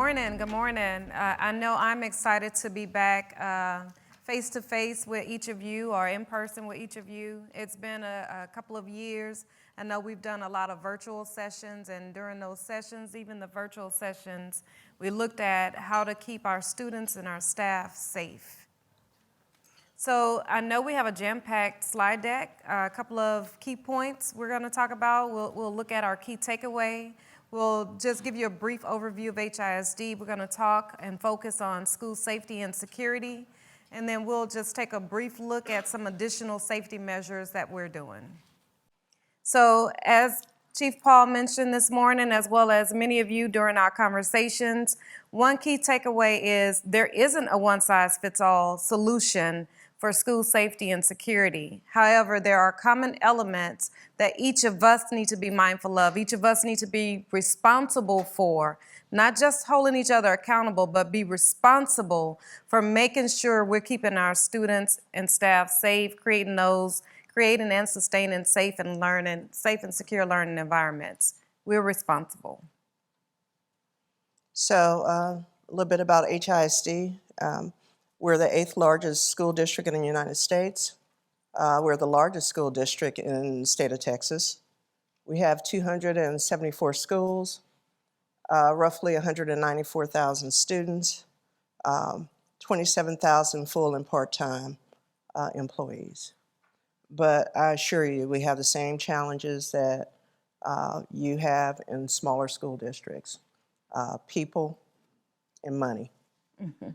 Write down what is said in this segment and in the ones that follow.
morning. Good morning. I know I'm excited to be back face to face with each of you or in person with each of you. It's been a couple of years. I know we've done a lot of virtual sessions, and during those sessions, even the virtual sessions, we looked at how to keep our students and our staff safe. So I know we have a jam-packed slide deck, a couple of key points we're going to talk about. We'll look at our key takeaway. We'll just give you a brief overview of HISD. We're going to talk and focus on school safety and security, and then we'll just take a brief look at some additional safety measures that we're doing. So as Chief Paul mentioned this morning, as well as many of you during our conversations, one key takeaway is there isn't a one-size-fits-all solution for school safety and security. However, there are common elements that each of us need to be mindful of. Each of us need to be responsible for, not just holding each other accountable, but be responsible for making sure we're keeping our students and staff safe, creating and sustaining safe and secure learning environments. We're responsible. So a little bit about HISD. We're the 8th largest school district in the United States. We're the largest school district in the state of Texas. We have 274 schools, roughly 194,000 students, 27,000 full and part-time employees. But I assure you, we have the same challenges that you have in smaller school districts, people and money. Mm-hmm.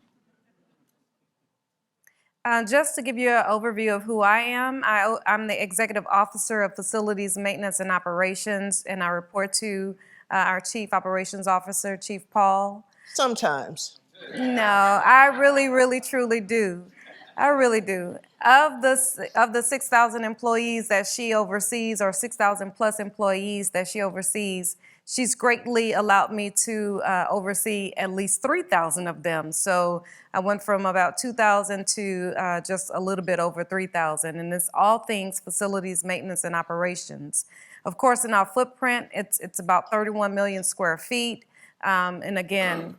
Just to give you an overview of who I am, I'm the Executive Officer of Facilities Maintenance and Operations, and I report to our Chief Operations Officer, Chief Paul. Sometimes. No, I really, truly do. I really do. Of the 6,000 employees that she oversees, or 6,000 plus employees that she oversees, she's greatly allowed me to oversee at least 3,000 of them. So I went from about 2,000 to just a little bit over 3,000. And it's all things facilities, maintenance, and operations. Of course, in our footprint, it's about 31 million square feet. And again,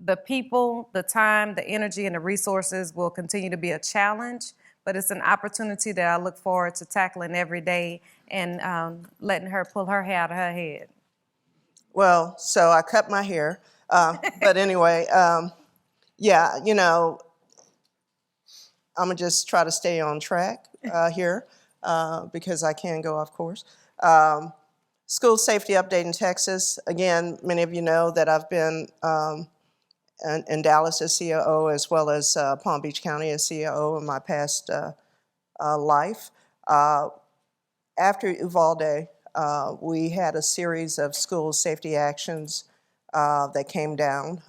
the people, the time, the energy, and the resources will continue to be a challenge, but it's an opportunity that I look forward to tackling every day and letting her pull her hair out of her head. Well, so I cut my hair, but anyway, yeah, you know, I'm gonna just try to stay on track here because I can go off course. School safety update in Texas. Again, many of you know that I've been in Dallas as COO, as well as Palm Beach County as COO in my past life. After Uvalde, we had a series of school safety actions that came down.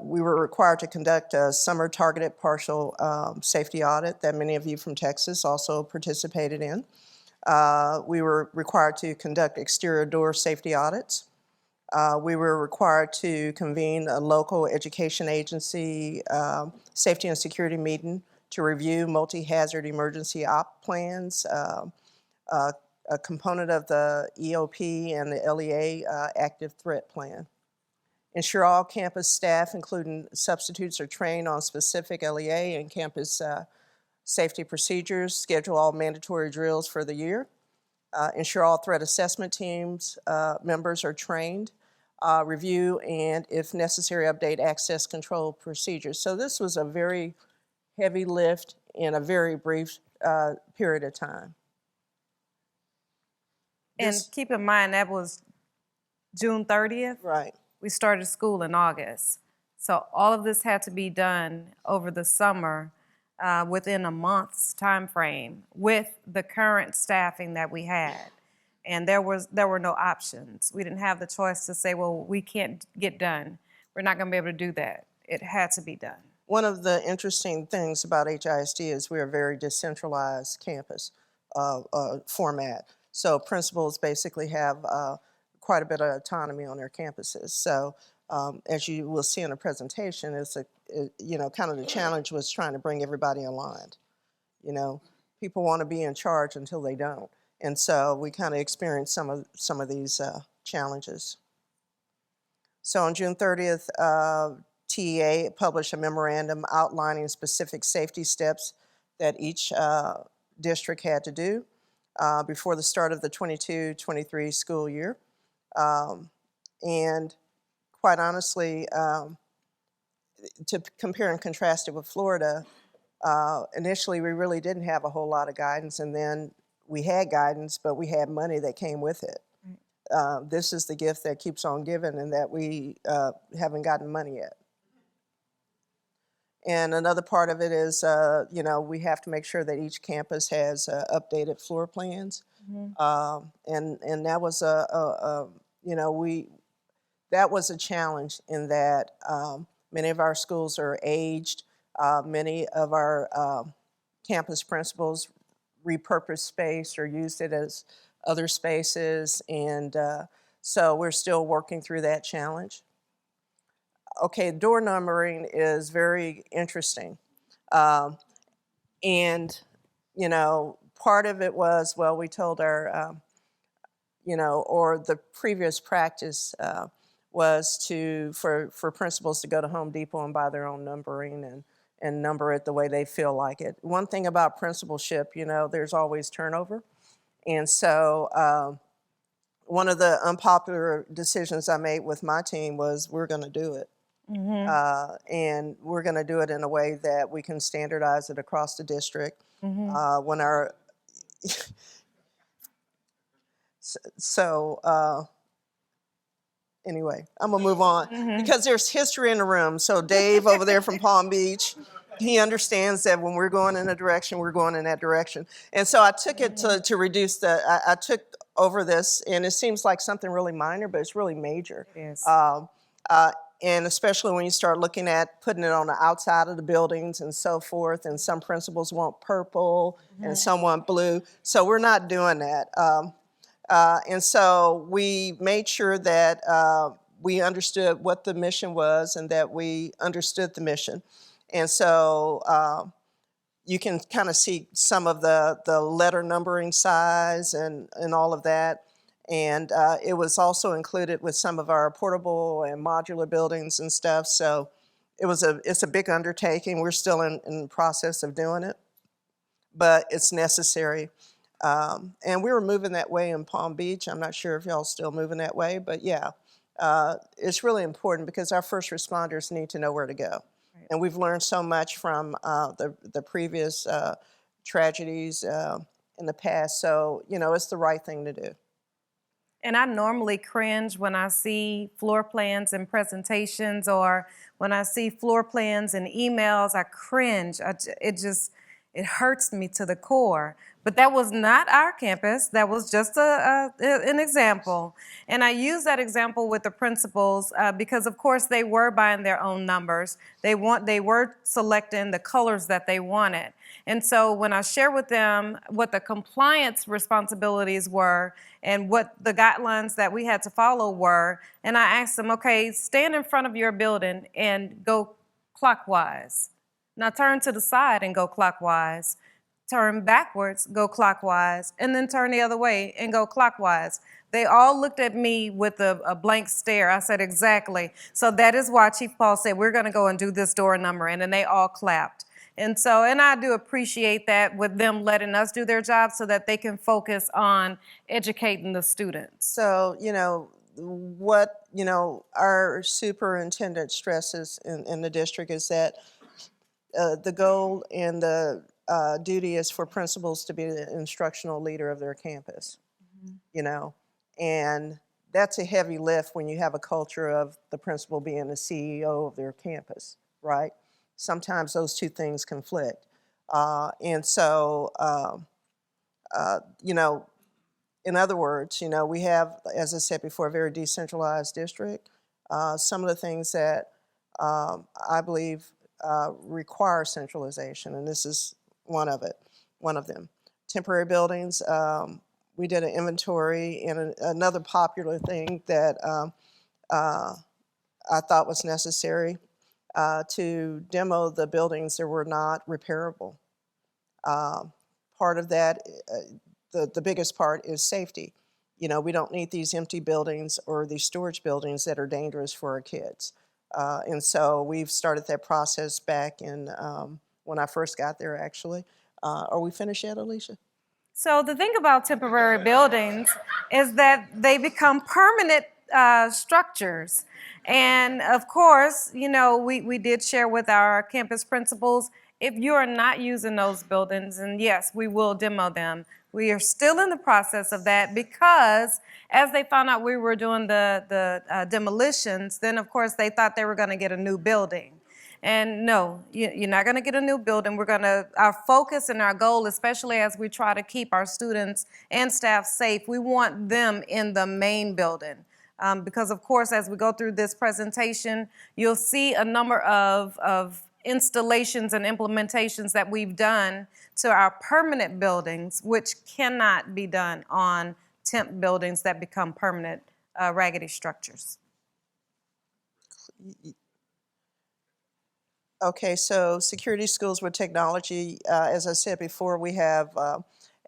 We were required to conduct a summer targeted partial safety audit that many of you from Texas also participated in. We were required to conduct exterior door safety audits. We were required to convene a local education agency safety and security meeting to review multi-hazard emergency op plans, a component of the EOP and the LEA active threat plan. Ensure all campus staff, including substitutes, are trained on specific LEA and campus safety procedures. Schedule all mandatory drills for the year. Ensure all threat assessment teams members are trained. Review and, if necessary, update access control procedures. So this was a very heavy lift in a very brief period of time. And keep in mind, that was June 30th. Right. We started school in August. So all of this had to be done over the summer within a month's time frame with the current staffing that we had. And there were no options. We didn't have the choice to say, well, we can't get done. We're not going to be able to do that. It had to be done. One of the interesting things about HISD is we're a very decentralized campus format. So principals basically have quite a bit of autonomy on their campuses. So as you will see in the presentation, kind of the challenge was trying to bring everybody aligned. You know, people want to be in charge until they don't. And so we kind of experienced some of these challenges. So on June 30th, TEA published a memorandum outlining specific safety steps that each district had to do before the start of the 22-23 school year. And quite honestly, to compare and contrast it with Florida, initially we really didn't have a whole lot of guidance, and then we had guidance, but we had money that came with it. This is the gift that keeps on giving, and that we haven't gotten money yet. And another part of it is, you know, we have to make sure that each campus has updated floor plans. And that was you know, that was a challenge in that many of our schools are aged. Many of our campus principals repurposed space or used it as other spaces, and so we're still working through that challenge. Okay, door numbering is very interesting. And, you know, part of it was, well, we told our, you know, or the previous practice was for principals to go to Home Depot and buy their own numbering and number it the way they feel like it. One thing about principalship, you know, there's always turnover. And so one of the unpopular decisions I made with my team was we're going to do it. And we're going to do it in a way that we can standardize it across the district. When our anyway, I'm gonna move on because there's history in the room. So Dave over there from Palm Beach, he understands that when we're going in a direction, we're going in that direction. And so I took it to reduce I took over this, and it seems like something really minor, but it's really major. Yes. And especially when you start looking at putting it on the outside of the buildings and so forth, and some principals want purple and some want blue. So we're not doing that. And so we made sure that we understood what the mission was and that we understood the mission. And so you can kind of see some of the letter numbering size and all of that. And it was also included with some of our portable and modular buildings and stuff. So it's a big undertaking. We're still in the process of doing it, but it's necessary. And we were moving that way in Palm Beach. I'm not sure if y'all still moving that way, but yeah, it's really important because our first responders need to know where to go. Right. And we've learned so much from the previous tragedies in the past. So, you know, it's the right thing to do. And I normally cringe when I see floor plans and presentations, or when I see floor plans and emails. I cringe. It hurts me to the core. But that was not our campus. That was just an example. And I use that example with the principals because, of course, they were buying their own numbers. They were selecting the colors that they wanted. And so when I share with them what the compliance responsibilities were and what the guidelines that we had to follow were, and I asked them, okay, stand in front of your building and go clockwise. Now turn to the side and go clockwise. Turn backwards, go clockwise, and then turn the other way and go clockwise. They all looked at me with a blank stare. I said, exactly. So that is why Chief Paul said, we're gonna go and do this door number, and then they all clapped. And I do appreciate that with them letting us do their job so that they can focus on educating the students. So, you know, what, you know, our superintendent stresses in the district is that the goal and the duty is for principals to be the instructional leader of their campus, you know, and that's a heavy lift when you have a culture of the principal being the CEO of their campus, right? Sometimes those two things conflict. And so, you know, in other words, you know, we have, as I said before, a very decentralized district. Some of the things that I believe require centralization, and this is one of them. Temporary buildings, we did an inventory, and another popular thing that I thought was necessary to demo the buildings that were not repairable. Part of that, the biggest part is safety. You know, we don't need these empty buildings or these storage buildings that are dangerous for our kids. And so we've started that process back in when I first got there, actually. Are we finished yet, Alishia? So the thing about temporary buildings is that they become permanent structures. And of course, you know, we did share with our campus principals, if you are not using those buildings, and yes, we will demo them. We are still in the process of that because as they found out we were doing the demolitions, then of course they thought they were going to get a new building. And no, you're not going to get a new building. Our focus and our goal, especially as we try to keep our students and staff safe, we want them in the main building. Because of course, as we go through this presentation, you'll see a number of installations and implementations that we've done to our permanent buildings, which cannot be done on temp buildings that become permanent raggedy structures. Okay, so security schools with technology, as I said before, we have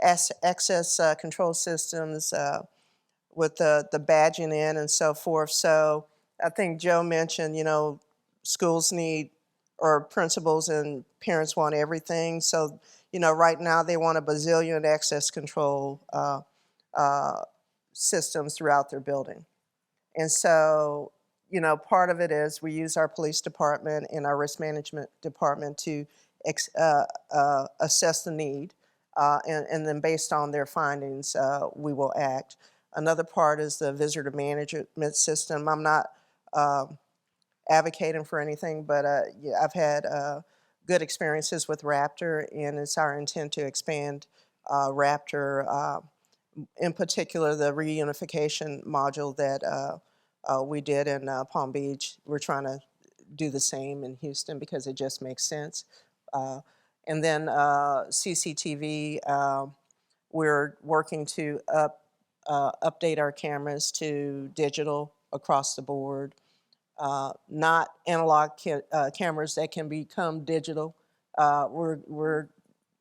access control systems with the badging in and so forth. So I think Joe mentioned, you know, schools need, or principals and parents want everything. So, you know, right now they want a bazillion access control systems throughout their building. And so, you know, part of it is we use our police department and our risk management department to assess the need, and then based on their findings, we will act. Another part is the visitor management system. I'm not advocating for anything, but yeah, I've had good experiences with Raptor, and it's our intent to expand Raptor, in particular the reunification module that we did in Palm Beach. We're trying to do the same in Houston because it just makes sense. And then CCTV, we're working to update our cameras to digital across the board. Not analog cameras that can become digital. We're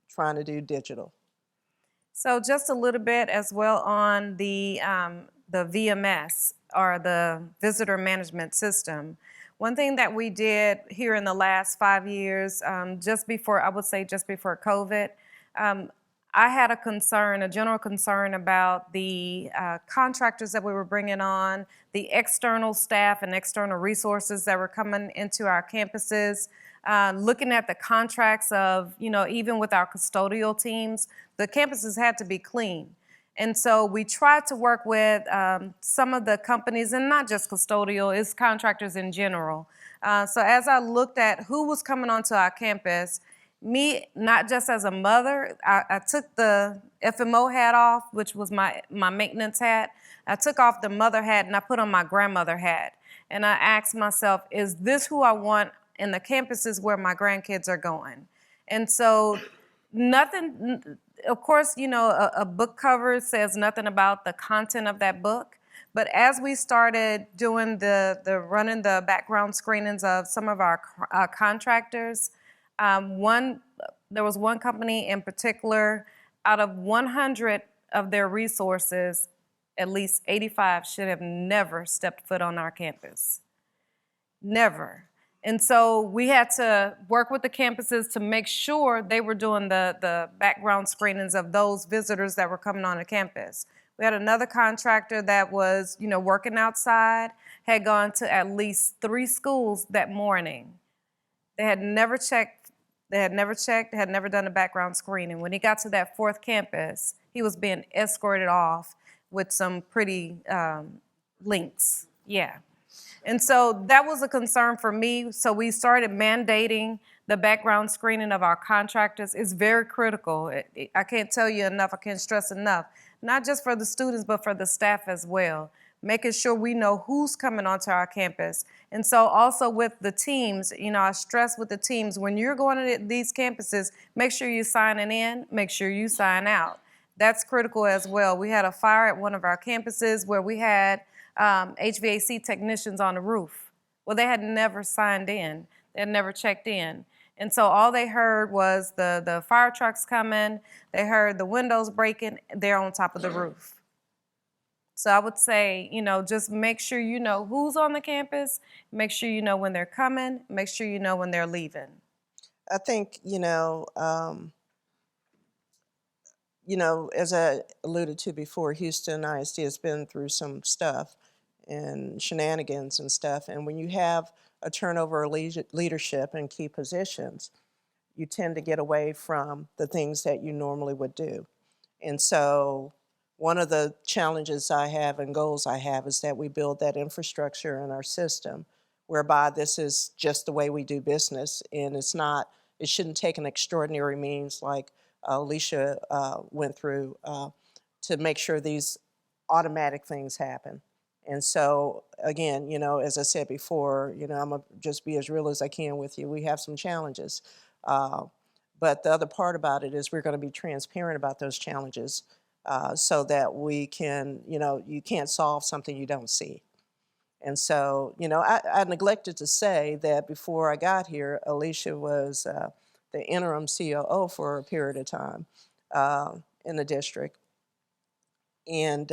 trying to do digital. So just a little bit as well on the VMS, or the visitor management system. One thing that we did here in the last 5 years, just before COVID, I had a general concern about the contractors that we were bringing on, the external staff and external resources that were coming into our campuses, looking at the contracts of, you know, even with our custodial teams, the campuses had to be clean. And so we tried to work with some of the companies, and not just custodial, it's contractors in general. So as I looked at who was coming onto our campus, me, not just as a mother, I took the FMO hat off, which was my maintenance hat. I took off the mother hat and I put on my grandmother hat. And I asked myself, is this who I want in the campuses where my grandkids are going? And so nothing, of course, you know, a book cover says nothing about the content of that book. But as we started doing running the background screenings of some of our contractors, there was one company in particular, out of 100 of their resources, at least 85 should have never stepped foot on our campus. Never. And so we had to work with the campuses to make sure they were doing the background screenings of those visitors that were coming on the campus. We had another contractor that was, you know, working outside, had gone to at least 3 schools that morning. They had never had never done a background screening. When he got to that 4th campus, he was being escorted off with some pretty links. Yeah. And so that was a concern for me. So we started mandating the background screening of our contractors. It's very critical. I can't tell you enough, I can't stress enough, not just for the students, but for the staff as well, making sure we know who's coming onto our campus. And so also with the teams, you know, I stress with the teams, when you're going to these campuses, make sure you're signing in, make sure you sign out. That's critical as well. We had a fire at one of our campuses where we had HVAC technicians on the roof. Well, they had never signed in. They had never checked in. And so all they heard was the fire trucks coming. They heard the windows breaking. They're on top of the roof. So I would say, just make sure you know who's on the campus, make sure you know when they're coming, make sure you know when they're leaving. I think, as I alluded to before, Houston ISD has been through some stuff and shenanigans and stuff. And when you have a turnover of leadership in key positions, you tend to get away from the things that you normally would do. And so one of the challenges I have and goals I have is that we build that infrastructure in our system whereby this is just the way we do business, and it shouldn't take an extraordinary means like Alishia went through to make sure these automatic things happen. And so, again, as I said before, I'm going to just be as real as I can with you. We have some challenges. But the other part about it is we're going to be transparent about those challenges so that we can, you can't solve something you don't see. And so, I neglected to say that before I got here, Alishia was the interim COO for a period of time in the district. And,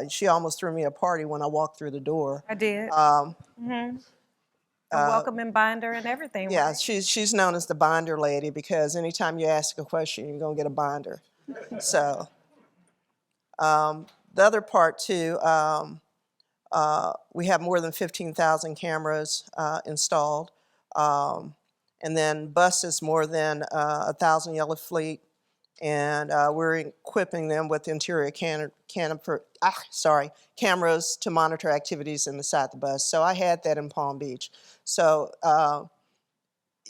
she almost threw me a party when I walked through the door. I did. A welcoming binder and everything. Yeah, right? she's known as the binder lady because anytime you ask a question, you're going to get a binder. So the other part, too, we have more than 15,000 cameras installed. And then buses, more than 1,000 yellow fleet. And we're equipping them with interior cameras to monitor activities inside the bus. So I had that in Palm Beach. So,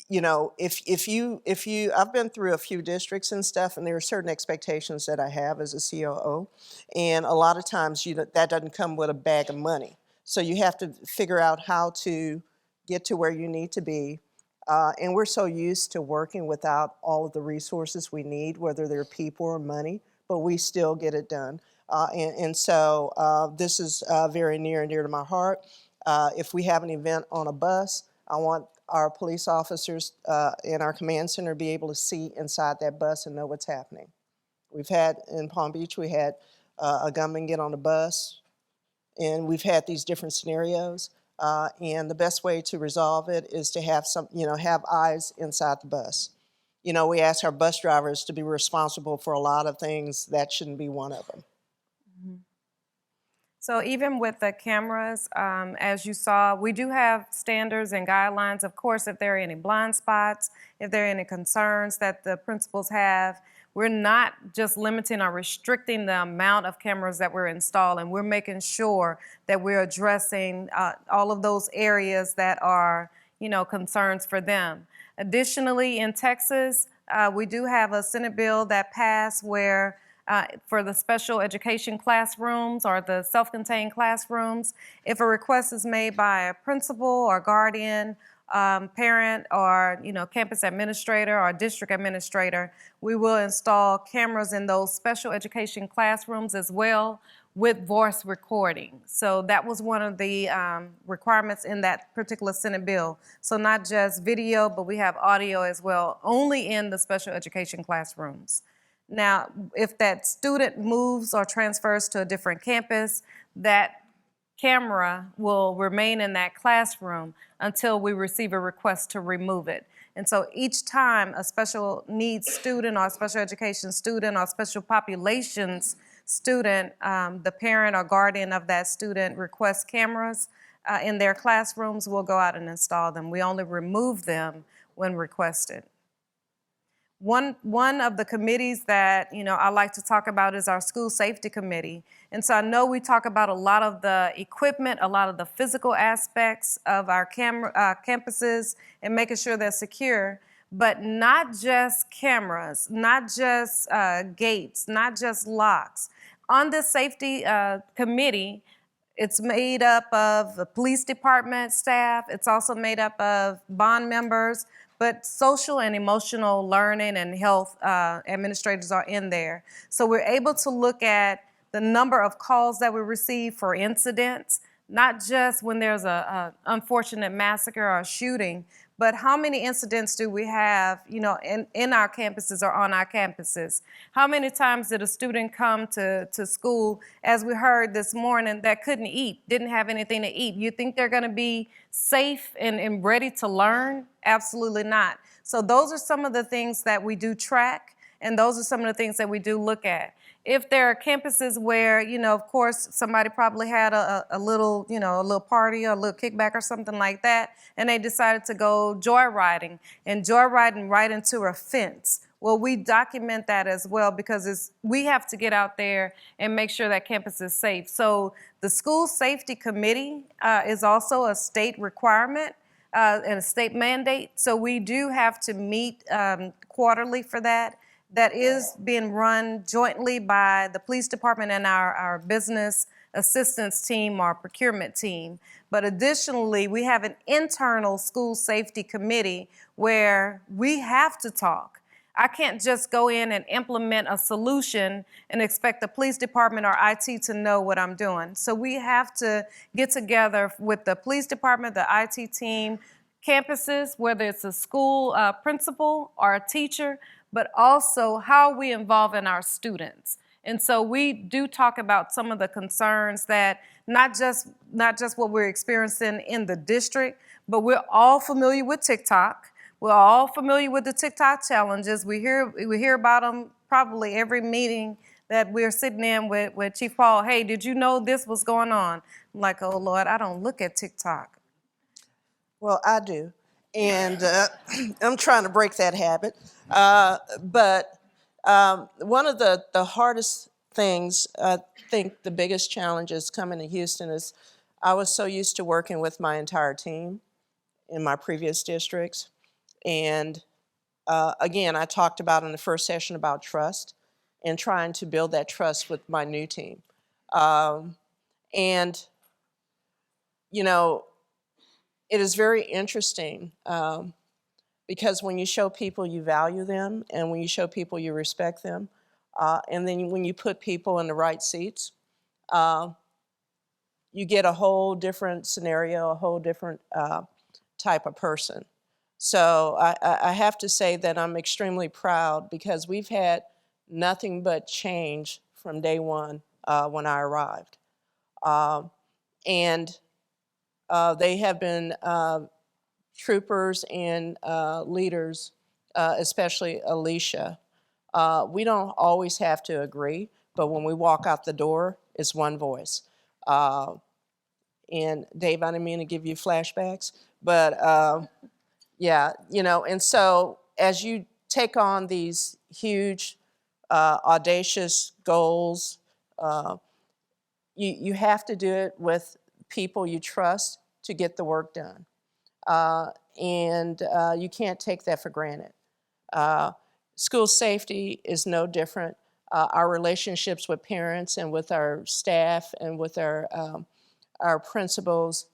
if you, I've been through a few districts and stuff, and there are certain expectations that I have as a COO, and a lot of times that doesn't come with a bag of money. So you have to figure out how to get to where you need to be. And we're so used to working without all of the resources we need, whether they're people or money, but we still get it done. So this is very near and dear to my heart. If we have an event on a bus, I want our police officers in our command center be able to see inside that bus and know what's happening. We've had, in Palm Beach, we had a gunman get on a bus, and we've had these different scenarios. And the best way to resolve it is to have have eyes inside the bus. We ask our bus drivers to be responsible for a lot of things. That shouldn't be one of them. So even with the cameras, as you saw, we do have standards and guidelines. Of course, if there are any blind spots, if there are any concerns that the principals have, we're not just limiting or restricting the amount of cameras that we're installing. We're making sure that we're addressing all of those areas that are, concerns for them. Additionally, in Texas, we do have a Senate bill that passed where for the special education classrooms or the self-contained classrooms, if a request is made by a principal or guardian, parent, or campus administrator or district administrator, we will install cameras in those special education classrooms as well with voice recording. So that was one of the requirements in that particular Senate bill. So not just video, but we have audio as well, only in the special education classrooms. Now, if that student moves or transfers to a different campus, that camera will remain in that classroom until we receive a request to remove it. And so each time a special needs student or special education student or special populations student, the parent or guardian of that student requests cameras in their classrooms, we'll go out and install them. We only remove them when requested. One of the committees that I like to talk about is our school safety committee. And so I know we talk about a lot of the equipment, a lot of the physical aspects of our campuses and making sure they're secure, but not just cameras, not just gates, not just locks. On this safety committee, it's made up of the police department staff. It's also made up of bond members, but social and emotional learning and health administrators are in there. So we're able to look at the number of calls that we receive for incidents, not just when there's an unfortunate massacre or shooting, but how many incidents do we have, in our campuses or on our campuses? How many times did a student come to school, as we heard this morning, that couldn't eat, didn't have anything to eat? You think they're gonna be safe and ready to learn? Absolutely not. So those are some of the things that we do track, and those are some of the things that we do look at. If there are campuses where, of course, somebody probably had a little, a little party or a little kickback or something like that, and they decided to go joyriding right into a fence. Well, we document that as well, because we have to get out there and make sure that campus is safe. So the school safety committee is also a state requirement and a state mandate. So we do have to meet quarterly for that. That is being run jointly by the police department and our business assistance team, our procurement team. But additionally, we have an internal school safety committee where we have to talk. I can't just go in and implement a solution and expect the police department or IT to know what I'm doing. So we have to get together with the police department, the IT team, campuses, whether it's a school principal or a teacher, but also how we involve in our students. And so we do talk about some of the concerns that not just what we're experiencing in the district, but we're all familiar with TikTok. We're all familiar with the TikTok challenges. We hear about them probably every meeting that we're sitting in with Chief Paul. Hey, did you know this was going on? I'm like, oh Lord, I don't look at TikTok. Well, I do, and I'm trying to break that habit. But one of the hardest things, I think the biggest challenges coming to Houston is I was so used to working with my entire team in my previous districts. And again, I talked about in the first session about trust and trying to build that trust with my new team. And, it is very interesting because when you show people you value them, and when you show people you respect them, and then when you put people in the right seats, you get a whole different scenario, a whole different type of person. So I have to say that I'm extremely proud, because we've had nothing but change from day one when I arrived. And they have been troopers and leaders, especially Alishia. We don't always have to agree, but when we walk out the door, it's one voice. And Dave, I didn't mean to give you flashbacks, but yeah, and so as you take on these huge, audacious goals, you have to do it with people you trust to get the work done. And you can't take that for granted. School safety is no different. Our relationships with parents and with our staff and with our principals,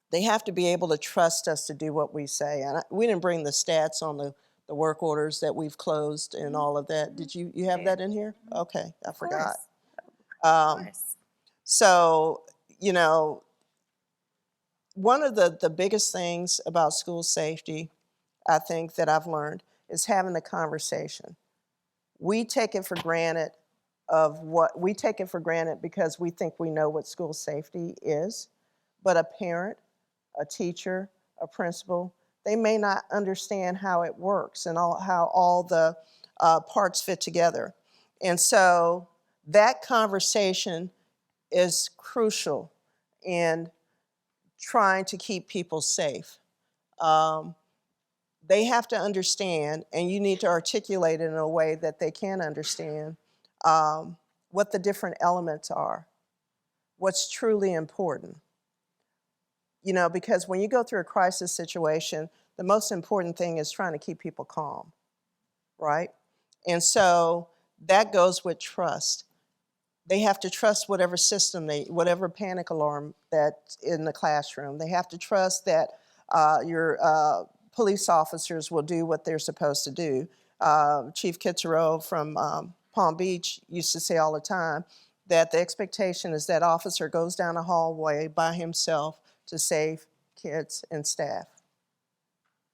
they have to be able to trust us to do what we say. And we didn't bring the stats on the work orders that we've closed and all of that. Did you have that in here? Okay, I forgot. Of course. So, one of the biggest things about school safety, I think, that I've learned is having a conversation. We take it for granted because we think we know what school safety is, but a parent, a teacher, a principal, they may not understand how it works and how all the parts fit together. And so that conversation is crucial in trying to keep people safe. They have to understand, and you need to articulate it in a way that they can understand what the different elements are, what's truly important. Because when you go through a crisis situation, the most important thing is trying to keep people calm, right? And so that goes with trust. They have to trust whatever system, whatever panic alarm that's in the classroom. They have to trust that your police officers will do what they're supposed to do. Chief Kitzero from Palm Beach used to say all the time that the expectation is that officer goes down a hallway by himself to save kids and staff.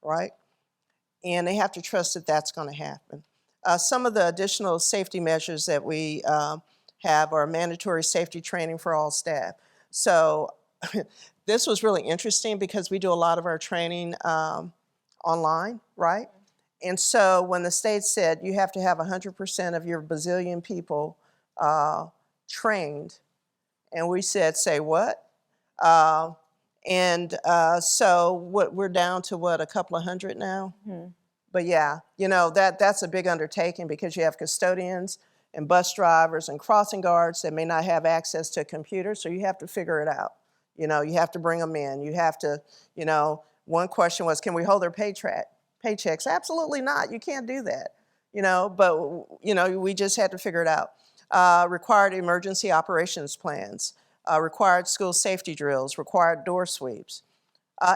right? And they have to trust that that's going to happen. Some of the additional safety measures that we have are mandatory safety training for all staff. So this was really interesting because we do a lot of our training online, right? And so when the state said you have to have 100% of your bazillion people trained, and we said, say what? So we're down to what, a couple of hundred now? Mm-hmm. But yeah, you know, that's a big undertaking because you have custodians and bus drivers and crossing guards that may not have access to a computer, so you have to figure it out. You know, you have to bring them in. You have to, you know, one question was, can we hold their paychecks? Absolutely not. You can't do that. You know, but, you know, we just had to figure it out. Required emergency operations plans, required school safety drills, required door sweeps.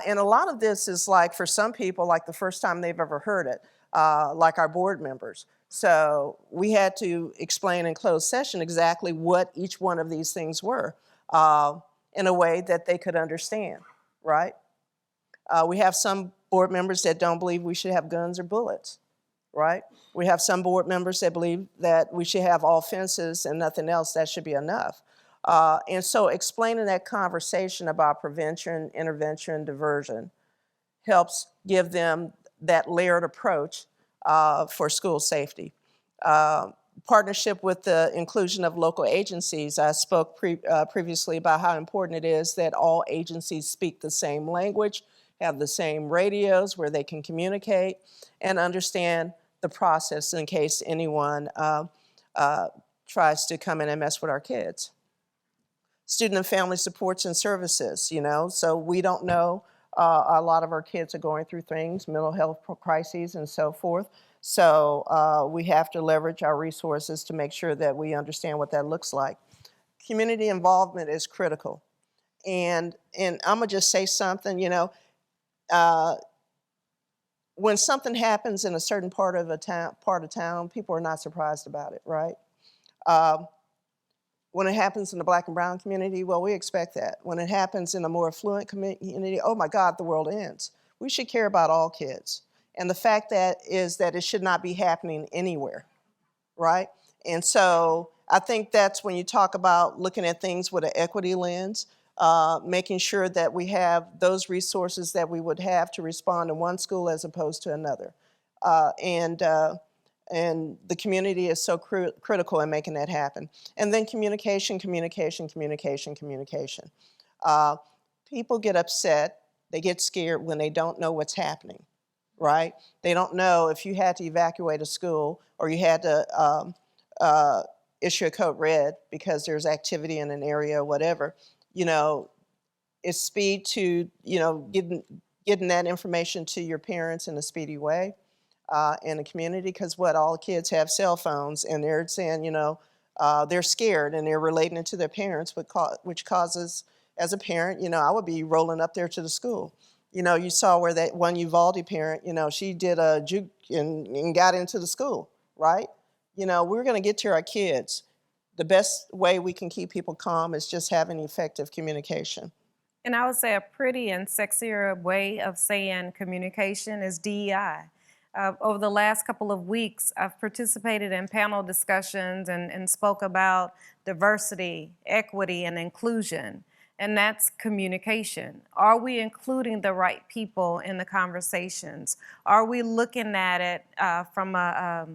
And a lot of this is like, for some people, like the first time they've ever heard it, like our board members. So we had to explain in closed session exactly what each one of these things were in a way that they could understand, right? We have some board members that don't believe we should have guns or bullets, right? We have some board members that believe that we should have all fences and nothing else, that should be enough. And so explaining that conversation about prevention, intervention, diversion helps give them that layered approach for school safety. Partnership with the inclusion of local agencies. I spoke previously about how important it is that all agencies speak the same language, have the same radios where they can communicate, and understand the process in case anyone tries to come in and mess with our kids. Student and family supports and services, you know, so we don't know, a lot of our kids are going through things, mental health crises and so forth. So we have to leverage our resources to make sure that we understand what that looks like. Community involvement is critical. And I'm gonna just say something, you know, when something happens in a certain part of town, people are not surprised about it, right? When it happens in the Black and brown community, well, we expect that. When it happens in a more affluent community, oh my God, the world ends. We should care about all kids. And the fact that is that it should not be happening anywhere, right? And so I think that's when you talk about looking at things with an equity lens, making sure that we have those resources that we would have to respond in one school as opposed to another. And the community is so critical in making that happen. And then communication. People get upset, they get scared when they don't know what's happening, right? They don't know if you had to evacuate a school or you had to issue a code red because there's activity in an area or whatever. You know, it's speed to, you know, getting that information to your parents in a speedy way. In the community, because all kids have cell phones, and they're saying, you know, they're scared and they're relating it to their parents, which causes, as a parent, you know, I would be rolling up there to the school. You know, you saw where that one Uvalde parent, you know, she did a juke and got into the school, right? You know, we're going to get to our kids. The best way we can keep people calm is just having effective communication. And I would say a pretty and sexier way of saying communication is DEI. Over the last couple of weeks, I've participated in panel discussions and spoke about diversity, equity, and inclusion, and that's communication. Are we including the right people in the conversations? Are we looking at it from a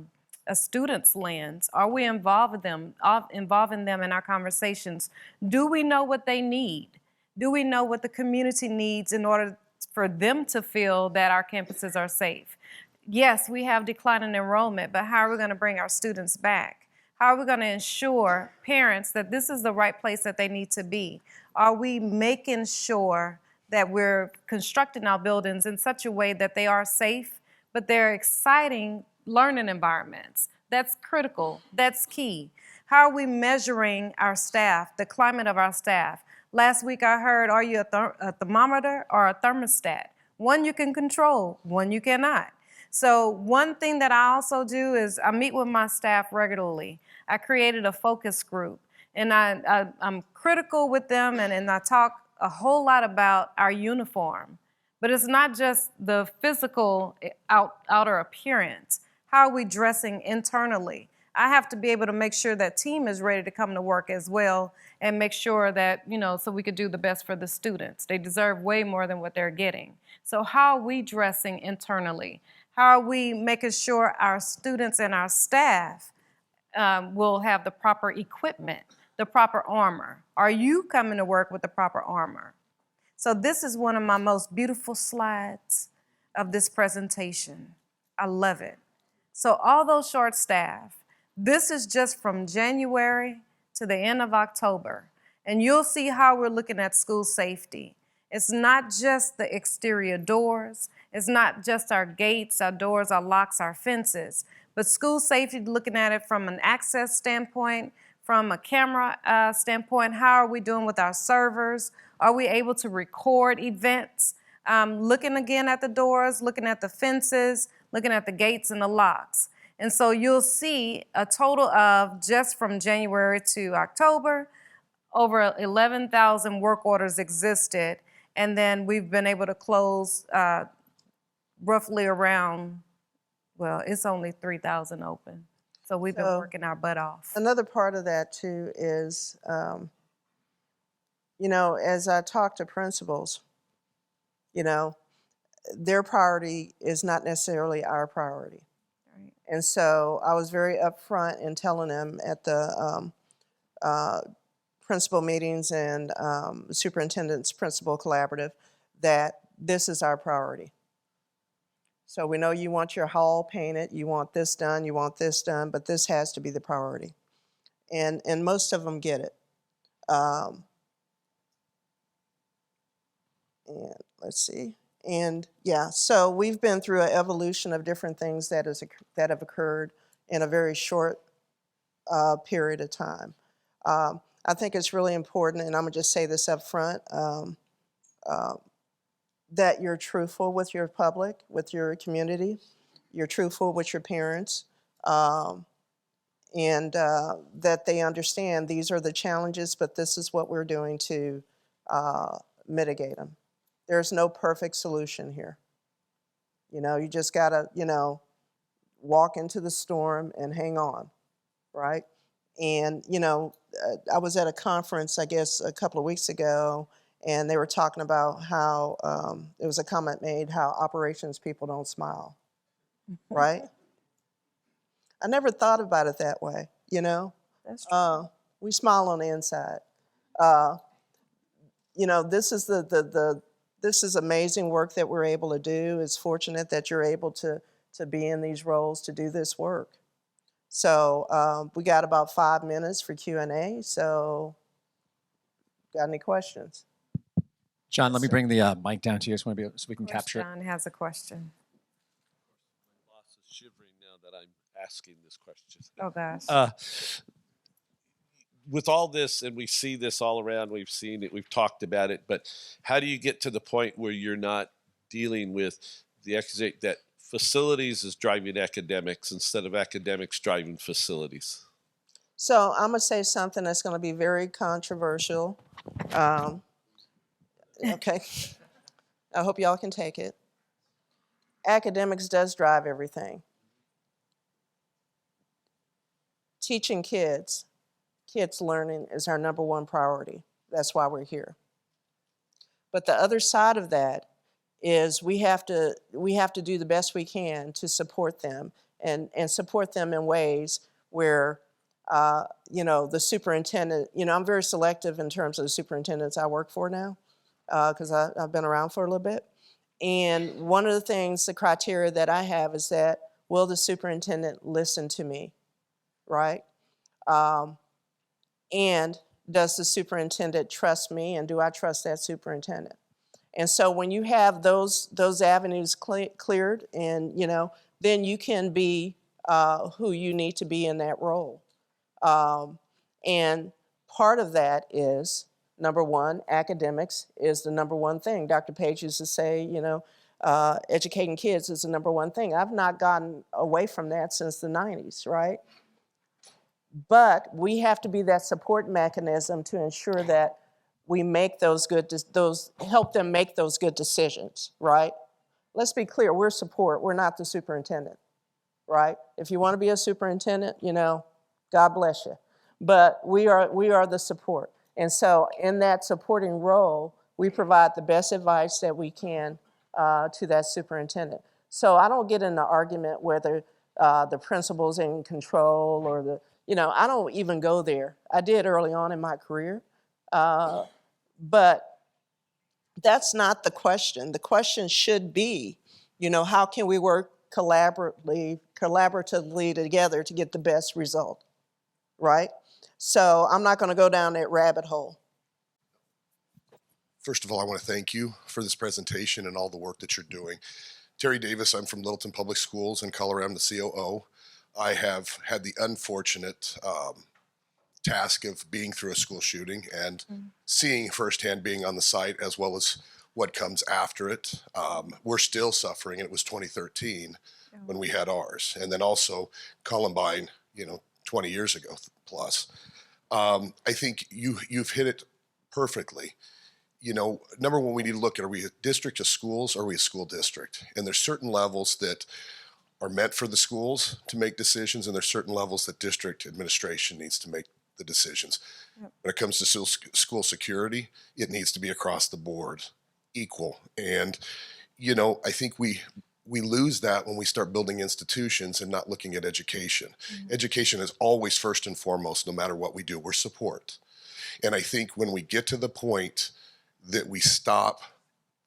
student's lens? Are we involving them in our conversations? Do we know what they need? Do we know what the community needs in order for them to feel that our campuses are safe? Yes, we have declining enrollment, but how are we going to bring our students back? How are we going to ensure parents that this is the right place that they need to be? Are we making sure that we're constructing our buildings in such a way that they are safe, but they're exciting learning environments? That's critical. That's key. How are we measuring our staff, the climate of our staff? Last week I heard, are you a thermometer or a thermostat? One you can control, one you cannot. So one thing that I also do is I meet with my staff regularly. I created a focus group, and I'm critical with them, and I talk a whole lot about our uniform, But it's not just the physical outer appearance. How are we dressing internally? I have to be able to make sure that team is ready to come to work as well and make sure that, so we could do the best for the students. They deserve way more than what they're getting. So how are we dressing internally? How are we making sure our students and our staff will have the proper equipment, the proper armor? Are you coming to work with the proper armor? So this is one of my most beautiful slides of this presentation. I love it. So all those short staff, this is just from January to the end of October. And you'll see how we're looking at school safety. It's not just the exterior doors. It's not just our gates, our doors, our locks, our fences. But school safety, looking at it from an access standpoint, from a camera standpoint, how are we doing with our servers? Are we able to record events? Looking again at the doors, looking at the fences, looking at the gates and the locks. And so you'll see a total of, just from January to October, over 11,000 work orders existed. And then we've been able to close roughly around, well, it's only 3,000 open. So we've been working our butt off. Another part of that too is, as I talk to principals, their priority is not necessarily our priority. Right. And so I was very upfront in telling them at the principal meetings and superintendent's principal collaborative that this is our priority. So we know you want your hall painted, you want this done, but this has to be the priority. And most of them get it. And let's see. And yeah, so we've been through an evolution of different things that have occurred in a very short period of time. I think it's really important, and I'm gonna just say this up front, that you're truthful with your public, with your community, you're truthful with your parents, and that they understand these are the challenges, but this is what we're doing to mitigate them. There's no perfect solution here. You just gotta, walk into the storm and hang on, right? And, I was at a conference, I guess, a couple of weeks ago, and they were talking about how, there was a comment made, how operations people don't smile, right? I never thought about it that way, That's true. We smile on the inside. This is amazing work that we're able to do. It's fortunate that you're able to be in these roles to do this work. So we got about 5 minutes for Q&A, so got any questions? John, let me bring the mic down to you so we can capture it. John has a question. My boss is shivering now that I'm asking this question. Oh, gosh. With all this, and we see this all around, we've seen it, we've talked about it, but how do you get to the point where you're not dealing with the accusation that facilities is driving academics instead of academics driving facilities? So I'm gonna say something that's gonna be very controversial. Okay, I hope y'all can take it. Academics does drive everything. Teaching kids learning is our #1 priority. That's why we're here. But the other side of that is we have to do the best we can to support them and support them in ways where, the superintendent, I'm very selective in terms of the superintendents I work for now, because I've been around for a little bit. And one of the things, the criteria that I have is that, will the superintendent listen to me, right? And does the superintendent trust me, and do I trust that superintendent? And so when you have those avenues cleared, and then you can be who you need to be in that role. And part of that is, #1, academics is the #1 thing. Dr. Page used to say, educating kids is the #1 thing. I've not gotten away from that since the 90s, right? But we have to be that support mechanism to ensure that we make help them make those good decisions, right? Let's be clear, we're support, we're not the superintendent, right? If you want to be a superintendent, God bless you. But we are the support. And so in that supporting role, we provide the best advice that we can to that superintendent. So I don't get in the argument whether the principal's in control or I don't even go there. I did early on in my career. But that's not the question. The question should be, how can we work collaboratively together to get the best result, right? So I'm not going to go down that rabbit hole. First of all, I want to thank you for this presentation and all the work that you're doing. Terry Davis, I'm from Littleton Public Schools in Colorado. I'm the COO. I have had the unfortunate task of being through a school shooting and seeing firsthand, being on the site, as well as what comes after it. We're still suffering, and it was 2013 when we had ours. And then also Columbine, 20 years ago plus. I think you've hit it perfectly. Number one, we need to look at, are we a district of schools, or are we a school district? And there's certain levels that are meant for the schools to make decisions, and there's certain levels that district administration needs to make the decisions. Yep. When it comes to school security, it needs to be across the board, equal. And, I think we lose that when we start building institutions and not looking at education. Mm-hmm. Education is always first and foremost, no matter what we do, we're support. And I think when we get to the point that we stop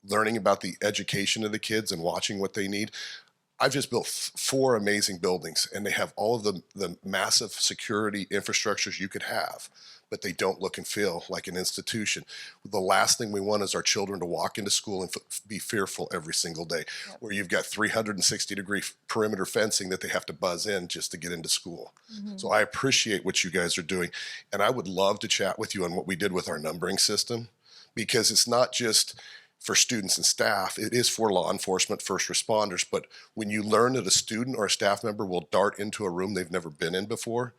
learning about the education of the kids and watching what they need. I've just built 4 amazing buildings, and they have all of the massive security infrastructures you could have, but they don't look and feel like an institution. The last thing we want is our children to walk into school and be fearful every single day, yep. Where you've got 360-degree perimeter fencing that they have to buzz in just to get into school. Mm-hmm. So I appreciate what you guys are doing, and I would love to chat with you on what we did with our numbering system, because it's not just for students and staff, it is for law enforcement, first responders. But when you learn that a student or a staff member will dart into a room they've never been in before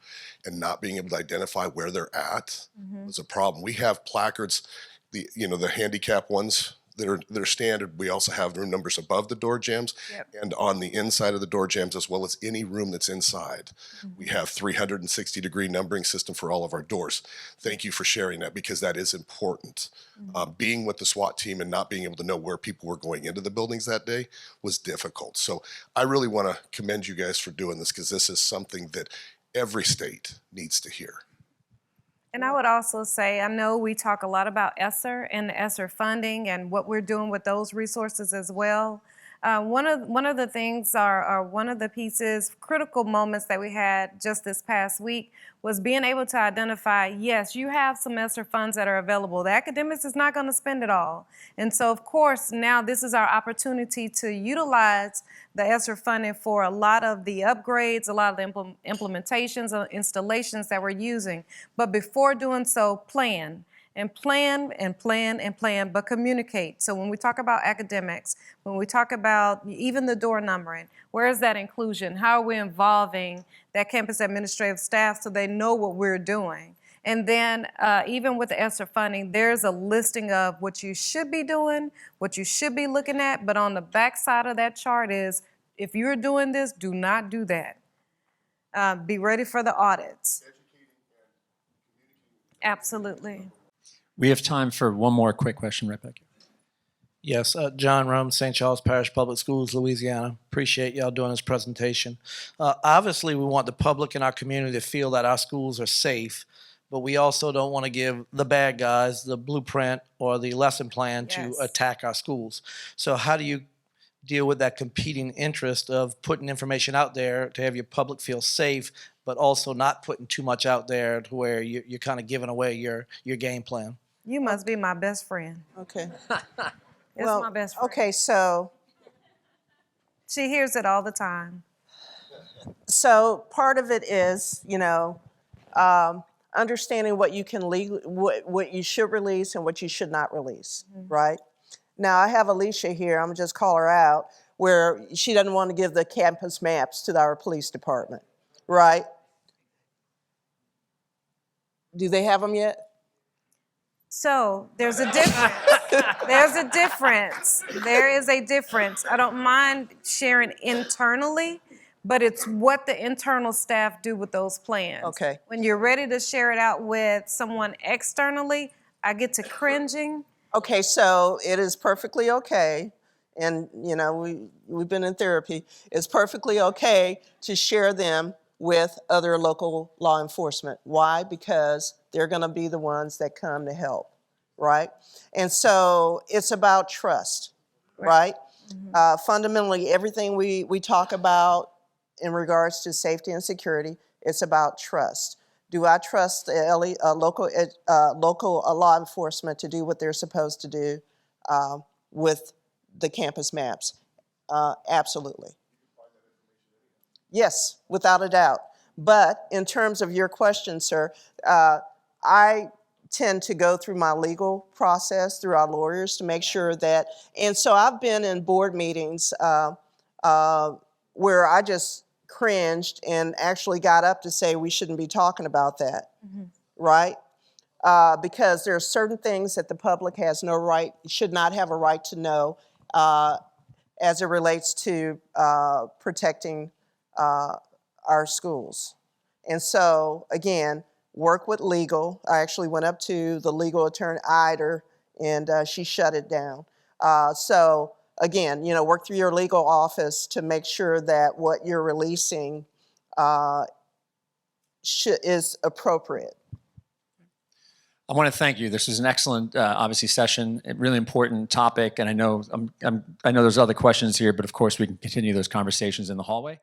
and not being able to identify where they're at, mm-hmm. is a problem. We have placards, the handicap ones that are standard. We also have room numbers above the door jambs, yep. And on the inside of the door jambs, as well as any room that's inside. Mm-hmm. We have 360-degree numbering system for all of our doors. Thank you for sharing that, because that is important. Mm-hmm. Being with the SWAT team and not being able to know where people were going into the buildings that day was difficult. So I really want to commend you guys for doing this, because this is something that every state needs to hear. And I would also say, I know we talk a lot about ESSER and the ESSER funding and what we're doing with those resources as well. One of the things, one of the pieces, critical moments that we had just this past week was being able to identify, yes, you have some ESSER funds that are available. The academics is not going to spend it all. And so, of course, now this is our opportunity to utilize the ESSER funding for a lot of the upgrades, a lot of the implementations, installations that we're using. But before doing so, plan. And plan and plan and plan, but communicate. So when we talk about academics, when we talk about even the door numbering, where is that inclusion? How are we involving that campus administrative staff so they know what we're doing? And then even with the ESSER funding, there's a listing of what you should be doing, what you should be looking at, but on the back side of that chart is, if you're doing this, do not do that. Be ready for the audits. Absolutely. We have time for one more quick question right back here. Yes, John Rome, St. Charles Parish Public Schools, Louisiana. Appreciate y'all doing this presentation. Obviously, we want the public in our community to feel that our schools are safe, but we also don't want to give the bad guys the blueprint or the lesson plan to attack our schools. So how do you deal with that competing interest of putting information out there to have your public feel safe, but also not putting too much out there to where you're kind of giving away your game plan? You must be my best friend. Okay. It's my best friend. Okay, so she hears it all the time. So part of it is, understanding what you can what you should release and what you should not release, mm-hmm. right? Now I have Alishia here. I'm gonna just call her out, where she doesn't want to give the campus maps to our police department, right? Do they have them yet? So there's a difference. There's a difference. There is a difference. I don't mind sharing internally, but it's what the internal staff do with those plans. Okay. When you're ready to share it out with someone externally, I get to cringing. Okay, so it is perfectly okay, and we've been in therapy. It's perfectly okay to share them with other local law enforcement. Why? Because they're going to be the ones that come to help, right? And so it's about trust, right? Fundamentally, everything we talk about in regards to safety and security, it's about trust. Do I trust the local law enforcement to do what they're supposed to do with the campus maps? Absolutely. Yes, without a doubt. But in terms of your question, sir, I tend to go through my legal process through our lawyers to make sure that, and so I've been in board meetings where I just cringed and actually got up to say we shouldn't be talking about that, right? Because there are certain things that the public has no right, should not have a right to know as it relates to protecting our schools. And so, again, work with legal. I actually went up to the legal attorney, Ider, and she shut it down. So, again, work through your legal office to make sure that what you're releasing is appropriate. I want to thank you. This is an excellent, obviously, session, a really important topic, and I know I know there's other questions here, but of course we can continue those conversations in the hallway.